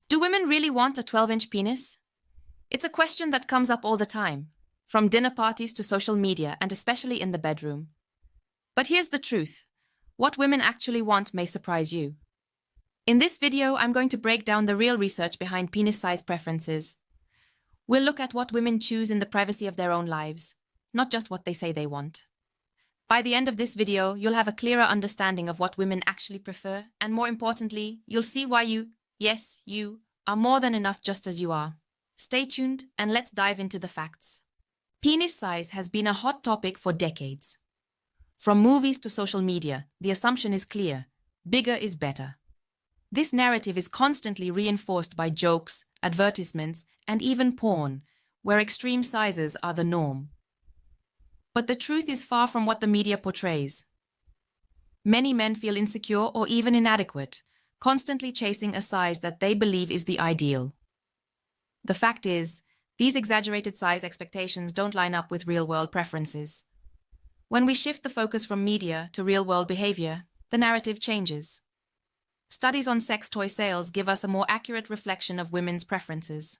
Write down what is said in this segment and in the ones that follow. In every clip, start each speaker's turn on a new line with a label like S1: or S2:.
S1: Do women really want a 12-inch penis? It's a question that comes up all the time, from dinner parties to social media and especially in the bedroom. But here's the truth. What women actually want may surprise you. In this video, I'm going to break down the real research behind penis size preferences. We'll look at what women choose in the privacy of their own lives, not just what they say they want. By the end of this video, you'll have a clearer understanding of what women actually prefer, and more importantly, you'll see why you are more than enough just as you are. Stay tuned and let's dive into the facts. Penis size has been a hot topic for decades. From movies to social media, the assumption is clear: bigger is better. This narrative is constantly reinforced by jokes, advertisements, and even porn, where extreme sizes are the norm. But the truth is far from what the media portrays. Many men feel insecure or even inadequate, constantly chasing a size that they believe is the ideal. The fact is, these exaggerated size expectations don't line up with real-world preferences. When we shift the focus from media to real-world behavior, the narrative changes. Studies on sex toy sales give us a more accurate reflection of women's preferences.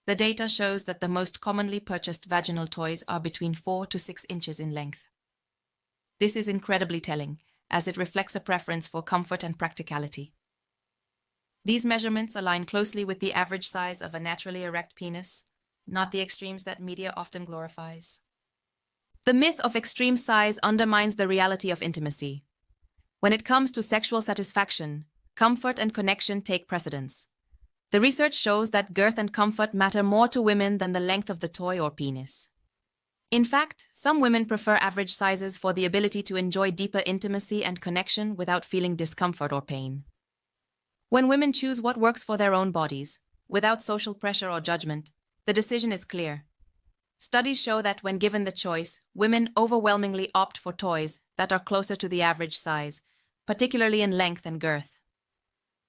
S1: The data shows that the most commonly purchased vaginal toys are between 4 to 6 inches in length. This is incredibly telling, as it reflects a preference for comfort and practicality. These measurements align closely with the average size of a naturally erect penis, not the extremes that media often glorifies. The myth of extreme size undermines the reality of intimacy. When it comes to sexual satisfaction, comfort and connection take precedence. The research shows that girth and comfort matter more to women than the length of the toy or penis. In fact, some women prefer average sizes for the ability to enjoy deeper intimacy and connection without feeling discomfort or pain. When women choose what works for their own bodies, without social pressure or judgment, the decision is clear. Studies show that when given the choice, women overwhelmingly opt for toys that are closer to the average size, particularly in length and girth.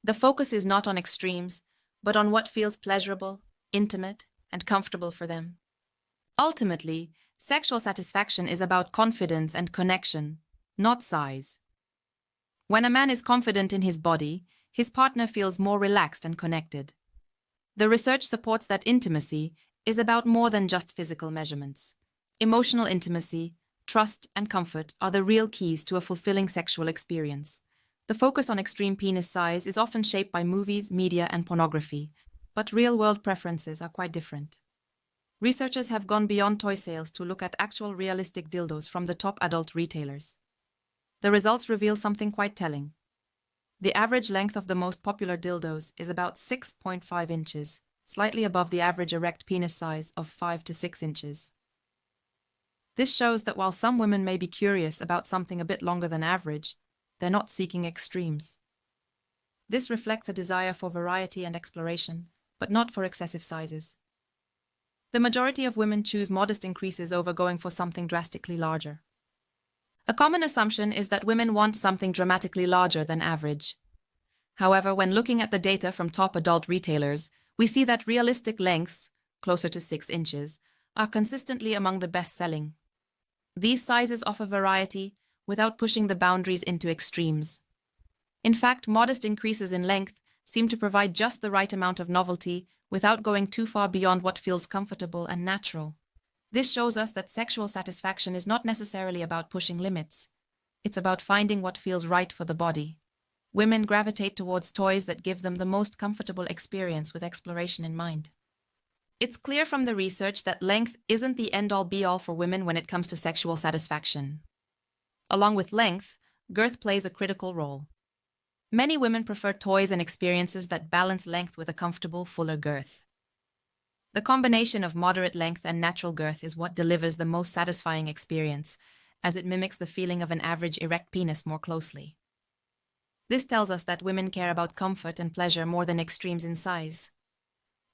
S1: The focus is not on extremes, but on what feels pleasurable, intimate, and comfortable for them. Ultimately, sexual satisfaction is about confidence and connection, not size. When a man is confident in his body, his partner feels more relaxed and connected. The research supports that intimacy is about more than just physical measurements. Emotional intimacy, trust, and comfort are the real keys to a fulfilling sexual experience. The focus on extreme penis size is often shaped by movies, media, and pornography, but real-world preferences are quite different. Researchers have gone beyond toy sales to look at actual realistic dildos from the top adult retailers. The results reveal something quite telling. The average length of the most popular dildos is about 6.5 inches, slightly above the average erect penis size of 5 to 6 inches. This shows that while some women may be curious about something a bit longer than average, they're not seeking extremes. This reflects a desire for variety and exploration, but not for excessive sizes. The majority of women choose modest increases over going for something drastically larger. A common assumption is that women want something dramatically larger than average. However, when looking at the data from top adult retailers, we see that realistic lengths, closer to 6 inches, are consistently among the best-selling. These sizes offer variety without pushing the boundaries into extremes. In fact, modest increases in length seem to provide just the right amount of novelty without going too far beyond what feels comfortable and natural. This shows us that sexual satisfaction is not necessarily about pushing limits. It's about finding what feels right for the body. Women gravitate towards toys that give them the most comfortable experience with exploration in mind. It's clear from the research that length isn't the end-all be-all for women when it comes to sexual satisfaction. Along with length, girth plays a critical role. Many women prefer toys and experiences that balance length with a comfortable, fuller girth. The combination of moderate length and natural girth is what delivers the most satisfying experience, as it mimics the feeling of an average erect penis more closely. This tells us that women care about comfort and pleasure more than extremes in size.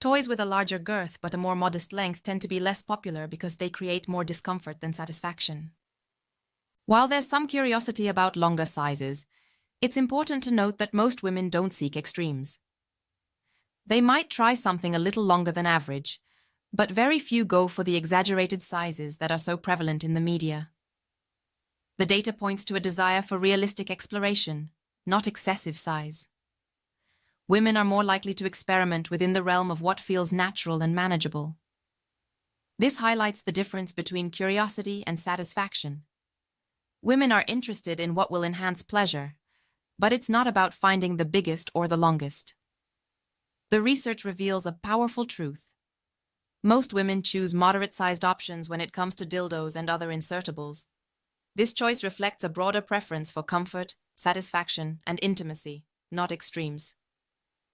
S1: Toys with a larger girth but a more modest length tend to be less popular because they create more discomfort than satisfaction. While there's some curiosity about longer sizes, it's important to note that most women don't seek extremes. They might try something a little longer than average, but very few go for the exaggerated sizes that are so prevalent in the media. The data points to a desire for realistic exploration, not excessive size. Women are more likely to experiment within the realm of what feels natural and manageable. This highlights the difference between curiosity and satisfaction. Women are interested in what will enhance pleasure, but it's not about finding the biggest or the longest. The research reveals a powerful truth. Most women choose moderate-sized options when it comes to dildos and other insertables. This choice reflects a broader preference for comfort, satisfaction, and intimacy, not extremes.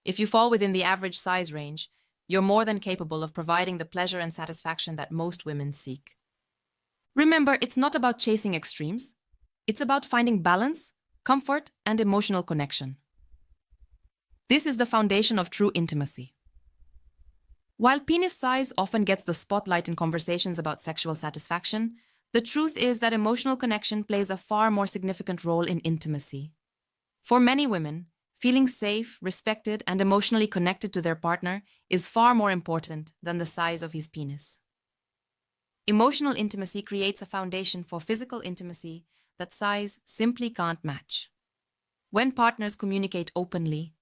S1: If you fall within the average size range, you're more than capable of providing the pleasure and satisfaction that most women seek. Remember, it's not about chasing extremes. It's about finding balance, comfort, and emotional connection. This is the foundation of true intimacy. While penis size often gets the spotlight in conversations about sexual satisfaction, the truth is that emotional connection plays a far more significant role in intimacy. For many women, feeling safe, respected, and emotionally connected to their partner is far more important than the size of his penis. Emotional intimacy creates a foundation for physical intimacy that size simply can't match. When partners communicate openly,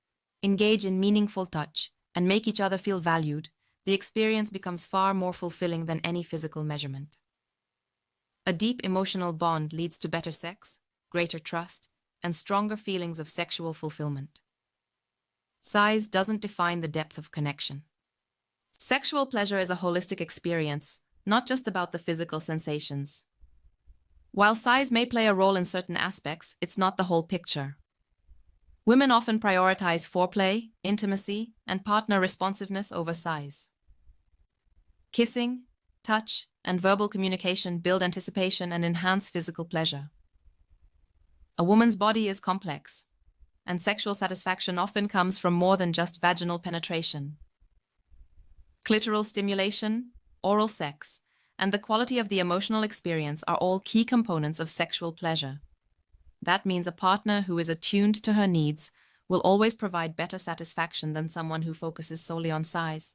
S1: engage in meaningful touch, and make each other feel valued, the experience becomes far more fulfilling than any physical measurement. A deep emotional bond leads to better sex, greater trust, and stronger feelings of sexual fulfillment. Size doesn't define the depth of connection. Sexual pleasure is a holistic experience, not just about the physical sensations. While size may play a role in certain aspects, it's not the whole picture. Women often prioritize foreplay, intimacy, and partner responsiveness over size. Kissing, touch, and verbal communication build anticipation and enhance physical pleasure. A woman's body is complex, and sexual satisfaction often comes from more than just vaginal penetration. Clitoral stimulation, oral sex, and the quality of the emotional experience are all key components of sexual pleasure. That means a partner who is attuned to her needs will always provide better satisfaction than someone who focuses solely on size.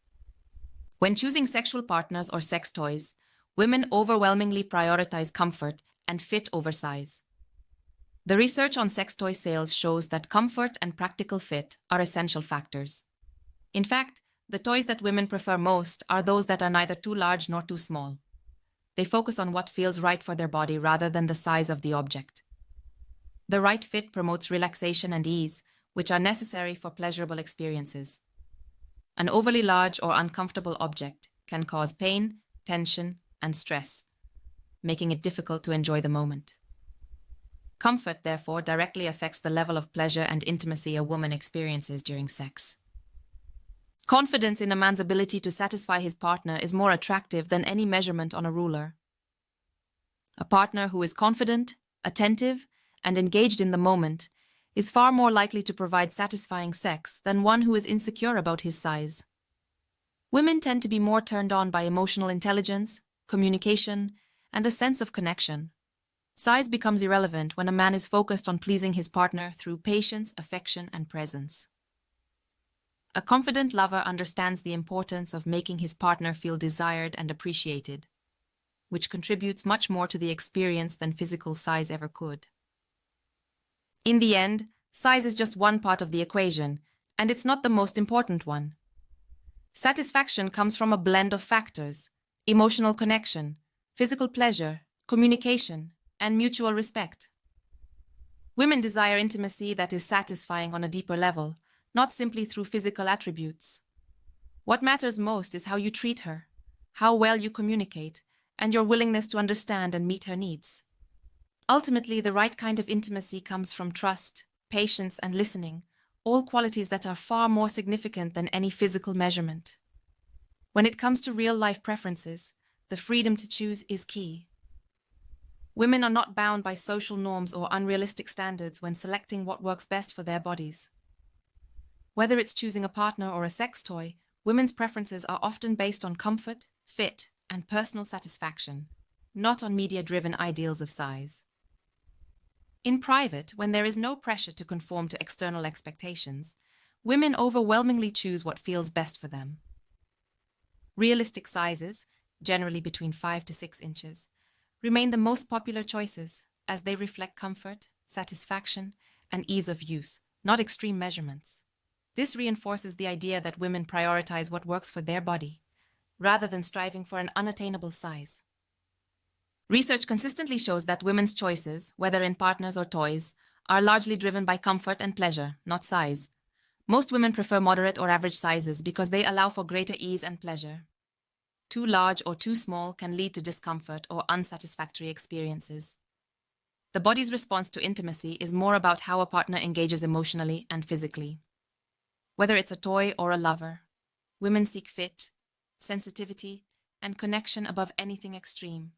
S1: When choosing sexual partners or sex toys, women overwhelmingly prioritize comfort and fit over size. The research on sex toy sales shows that comfort and practical fit are essential factors. In fact, the toys that women prefer most are those that are neither too large nor too small. They focus on what feels right for their body rather than the size of the object. The right fit promotes relaxation and ease, which are necessary for pleasurable experiences. An overly large or uncomfortable object can cause pain, tension, and stress, making it difficult to enjoy the moment. Comfort, therefore, directly affects the level of pleasure and intimacy a woman experiences during sex. Confidence in a man's ability to satisfy his partner is more attractive than any measurement on a ruler. A partner who is confident, attentive, and engaged in the moment is far more likely to provide satisfying sex than one who is insecure about his size. Women tend to be more turned on by emotional intelligence, communication, and a sense of connection. Size becomes irrelevant when a man is focused on pleasing his partner through patience, affection, and presence. A confident lover understands the importance of making his partner feel desired and appreciated, which contributes much more to the experience than physical size ever could. In the end, size is just one part of the equation, and it's not the most important one. Satisfaction comes from a blend of factors: emotional connection, physical pleasure, communication, and mutual respect. Women desire intimacy that is satisfying on a deeper level, not simply through physical attributes. What matters most is how you treat her, how well you communicate, and your willingness to understand and meet her needs. Ultimately, the right kind of intimacy comes from trust, patience, and listening, all qualities that are far more significant than any physical measurement. When it comes to real-life preferences, the freedom to choose is key. Women are not bound by social norms or unrealistic standards when selecting what works best for their bodies. Whether it's choosing a partner or a sex toy, women's preferences are often based on comfort, fit, and personal satisfaction, not on media-driven ideals of size. In private, when there is no pressure to conform to external expectations, women overwhelmingly choose what feels best for them. Realistic sizes, generally between 5 to 6 inches, remain the most popular choices as they reflect comfort, satisfaction, and ease of use, not extreme measurements. This reinforces the idea that women prioritize what works for their body, rather than striving for an unattainable size. Research consistently shows that women's choices, whether in partners or toys, are largely driven by comfort and pleasure, not size. Most women prefer moderate or average sizes because they allow for greater ease and pleasure. Too large or too small can lead to discomfort or unsatisfactory experiences. The body's response to intimacy is more about how a partner engages emotionally and physically. Whether it's a toy or a lover, women seek fit, sensitivity, and connection above anything extreme.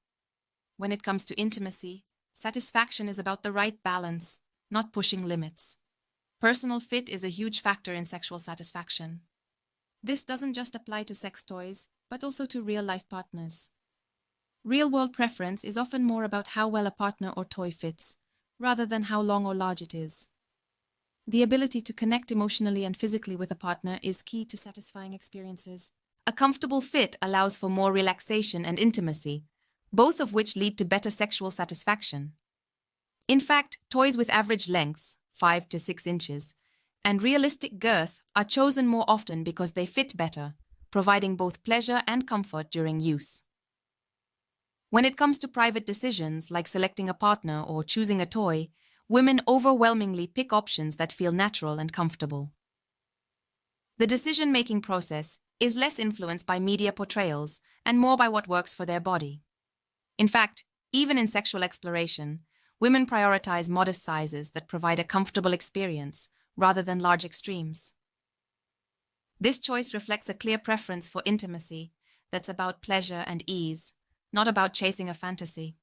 S1: When it comes to intimacy, satisfaction is about the right balance, not pushing limits. Personal fit is a huge factor in sexual satisfaction. This doesn't just apply to sex toys, but also to real-life partners. Real-world preference is often more about how well a partner or toy fits, rather than how long or large it is. The ability to connect emotionally and physically with a partner is key to satisfying experiences. A comfortable fit allows for more relaxation and intimacy, both of which lead to better sexual satisfaction. In fact, toys with average lengths, 5 to 6 inches, and realistic girth are chosen more often because they fit better, providing both pleasure and comfort during use. When it comes to private decisions like selecting a partner or choosing a toy, women overwhelmingly pick options that feel natural and comfortable. The decision-making process is less influenced by media portrayals and more by what works for their body. In fact, even in sexual exploration, women prioritize modest sizes that provide a comfortable experience rather than large extremes. This choice reflects a clear preference for intimacy that's about pleasure and ease, not about chasing a fantasy.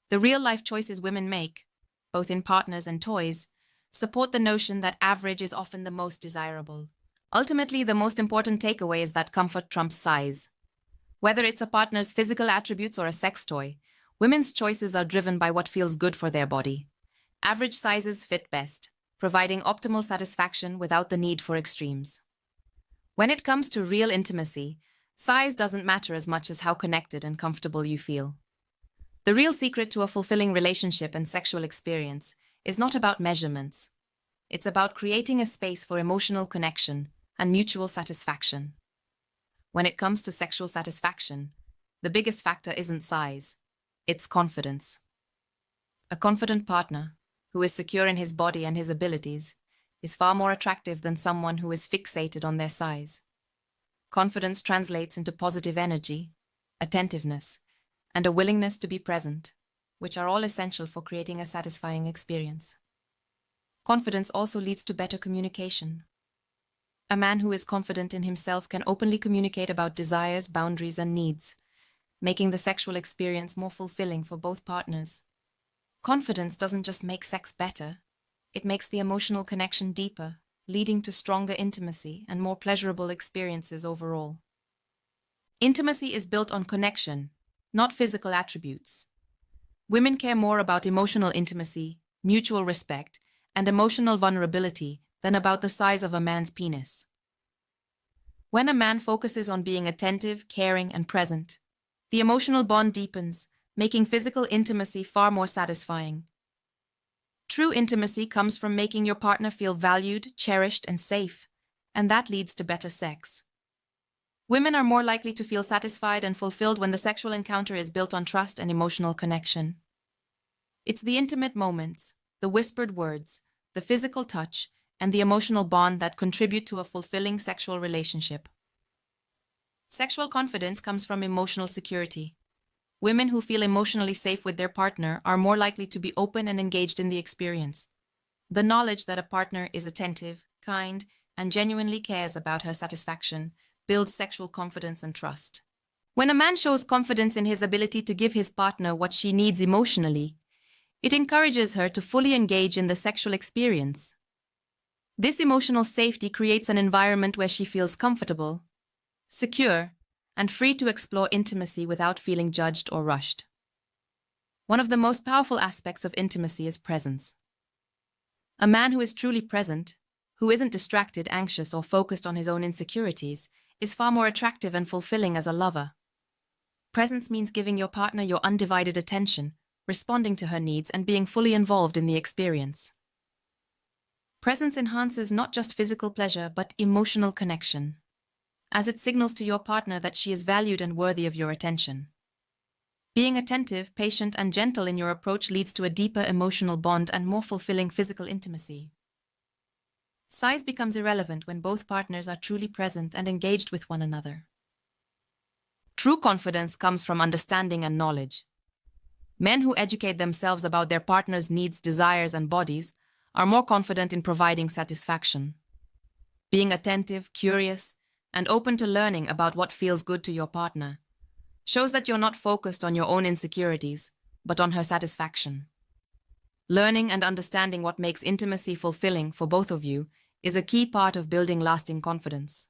S1: The real-life choices women make, both in partners and toys, support the notion that average is often the most desirable. Ultimately, the most important takeaway is that comfort trumps size. Whether it's a partner's physical attributes or a sex toy, women's choices are driven by what feels good for their body. Average sizes fit best, providing optimal satisfaction without the need for extremes. When it comes to real intimacy, size doesn't matter as much as how connected and comfortable you feel. The real secret to a fulfilling relationship and sexual experience is not about measurements. It's about creating a space for emotional connection and mutual satisfaction. When it comes to sexual satisfaction, the biggest factor isn't size, it's confidence. A confident partner, who is secure in his body and his abilities, is far more attractive than someone who is fixated on their size. Confidence translates into positive energy, attentiveness, and a willingness to be present, which are all essential for creating a satisfying experience. Confidence also leads to better communication. A man who is confident in himself can openly communicate about desires, boundaries, and needs, making the sexual experience more fulfilling for both partners. Confidence doesn't just make sex better, it makes the emotional connection deeper, leading to stronger intimacy and more pleasurable experiences overall. Intimacy is built on connection, not physical attributes. Women care more about emotional intimacy, mutual respect, and emotional vulnerability than about the size of a man's penis. When a man focuses on being attentive, caring, and present, the emotional bond deepens, making physical intimacy far more satisfying. True intimacy comes from making your partner feel valued, cherished, and safe, and that leads to better sex. Women are more likely to feel satisfied and fulfilled when the sexual encounter is built on trust and emotional connection. It's the intimate moments, the whispered words, the physical touch, and the emotional bond that contribute to a fulfilling sexual relationship. Sexual confidence comes from emotional security. Women who feel emotionally safe with their partner are more likely to be open and engaged in the experience. The knowledge that a partner is attentive, kind, and genuinely cares about her satisfaction builds sexual confidence and trust. When a man shows confidence in his ability to give his partner what she needs emotionally, it encourages her to fully engage in the sexual experience. This emotional safety creates an environment where she feels comfortable, secure, and free to explore intimacy without feeling judged or rushed. One of the most powerful aspects of intimacy is presence. A man who is truly present, who isn't distracted, anxious, or focused on his own insecurities, is far more attractive and fulfilling as a lover. Presence means giving your partner your undivided attention, responding to her needs, and being fully involved in the experience. Presence enhances not just physical pleasure, but emotional connection, as it signals to your partner that she is valued and worthy of your attention. Being attentive, patient, and gentle in your approach leads to a deeper emotional bond and more fulfilling physical intimacy. Size becomes irrelevant when both partners are truly present and engaged with one another. True confidence comes from understanding and knowledge. Men who educate themselves about their partner's needs, desires, and bodies are more confident in providing satisfaction. Being attentive, curious, and open to learning about what feels good to your partner shows that you're not focused on your own insecurities, but on her satisfaction. Learning and understanding what makes intimacy fulfilling for both of you is a key part of building lasting confidence.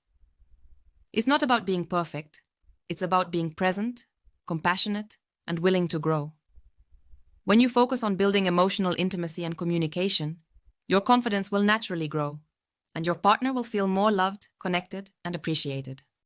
S1: It's not about being perfect, it's about being present, compassionate, and willing to grow. When you focus on building emotional intimacy and communication, your confidence will naturally grow, and your partner will feel more loved, connected, and appreciated.